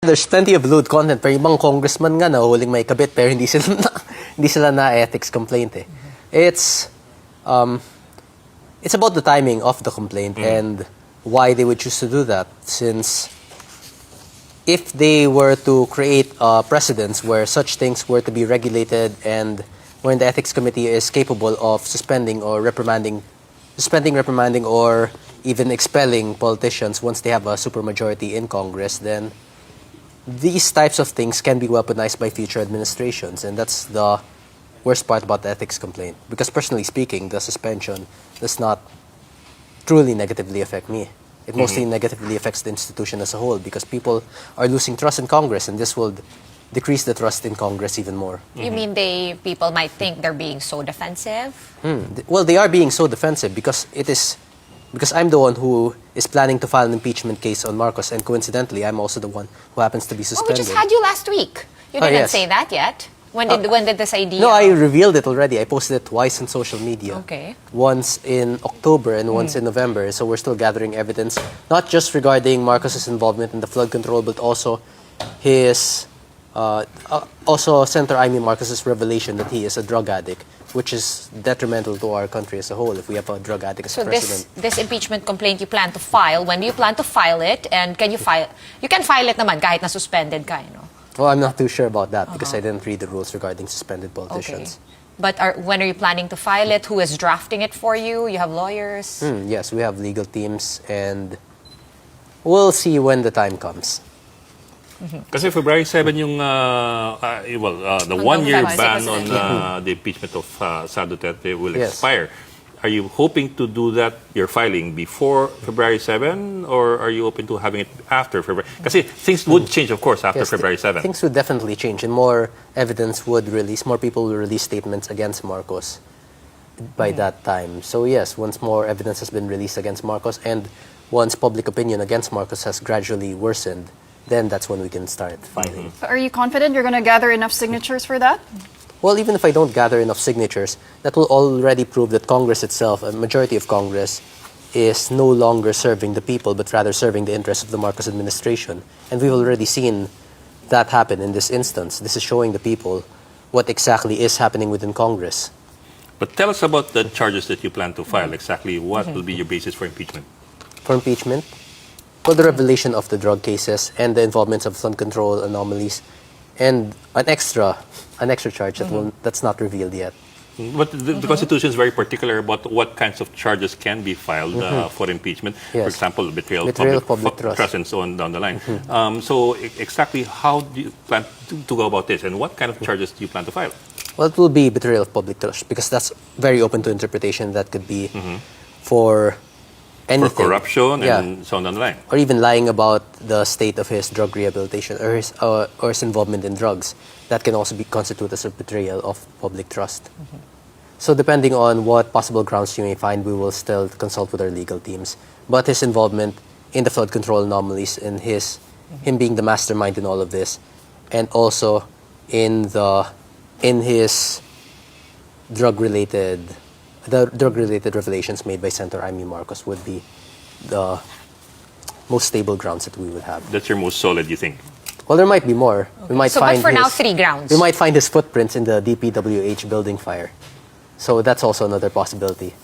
There's plenty of lewd content. Pero ibang congressman nga nahuhuling may kabit pero hindi sila na ethics complaint eh. It's about the timing of the complaint and why they would choose to do that. Since if they were to create precedents where such things were to be regulated and when the ethics committee is capable of suspending, reprimanding, or even expelling politicians once they have a supermajority in Congress, then these types of things can be weaponized by future administrations, and that's the worst part about the ethics complaint. Because personally speaking, the suspension does not truly negatively affect me. It mostly negatively affects the institution as a whole because people are losing trust in Congress, and this will decrease the trust in Congress even more. You mean people might think they're being so defensive? Well, they are being so defensive because I'm the one who is planning to file an impeachment case on Marcos, and coincidentally, I'm also the one who happens to be suspended. Oh, we just had you last week. You didn't say that yet. When did this idea? No, I revealed it already. I posted it twice on social media. Okay. Once in October and once in November. So we're still gathering evidence, not just regarding Marcos's involvement in the flood control, but also his, Senator Amy Marcos's revelation that he is a drug addict, which is detrimental to our country as a whole if we have a drug addict as president. So this impeachment complaint you plan to file, when do you plan to file it? And can you file? You can file it naman kahit na suspended ka, no? Well, I'm not too sure about that because I didn't read the rules regarding suspended politicians. Okay. But when are you planning to file it? Who is drafting it for you? You have lawyers? Yes, we have legal teams, and we'll see when the time comes. Kasi February 7 yung, the one-year ban on the impeachment of Sa Duterte will expire. Are you hoping to do that, your filing, before February 7, or are you open to having it after February? Kasi things would change, of course, after February 7. Things would definitely change, and more evidence would release, more people will release statements against Marcos by that time. So yes, once more evidence has been released against Marcos, and once public opinion against Marcos has gradually worsened, then that's when we can start filing. So are you confident you're going to gather enough signatures for that? Well, even if I don't gather enough signatures, that will already prove that Congress itself, a majority of Congress, is no longer serving the people, but rather serving the interests of the Marcos administration. And we've already seen that happen in this instance. This is showing the people what exactly is happening within Congress. But tell us about the charges that you plan to file. Exactly what will be your basis for impeachment? For impeachment? Well, the revelation of the drug cases and the involvement of flood control anomalies, and an extra charge that's not revealed yet. But the Constitution is very particular about what kinds of charges can be filed for impeachment. Yes. For example, betrayal of public trust and so on down the line. So exactly how do you plan to go about this, and what kind of charges do you plan to file? Well, it will be betrayal of public trust because that's very open to interpretation. That could be for anything. For corruption and so on down the line. Or even lying about the state of his drug rehabilitation or his involvement in drugs. That can also constitute as a betrayal of public trust. So depending on what possible grounds you may find, we will still consult with our legal teams. But his involvement in the flood control anomalies and him being the mastermind in all of this, and also in his drug-related revelations made by Senator Amy Marcos would be the most stable grounds that we would have. That's your most solid, you think? Well, there might be more. We might but for now, 3 grounds. We might find his footprints in the DPWH building fire. So that's also another possibility.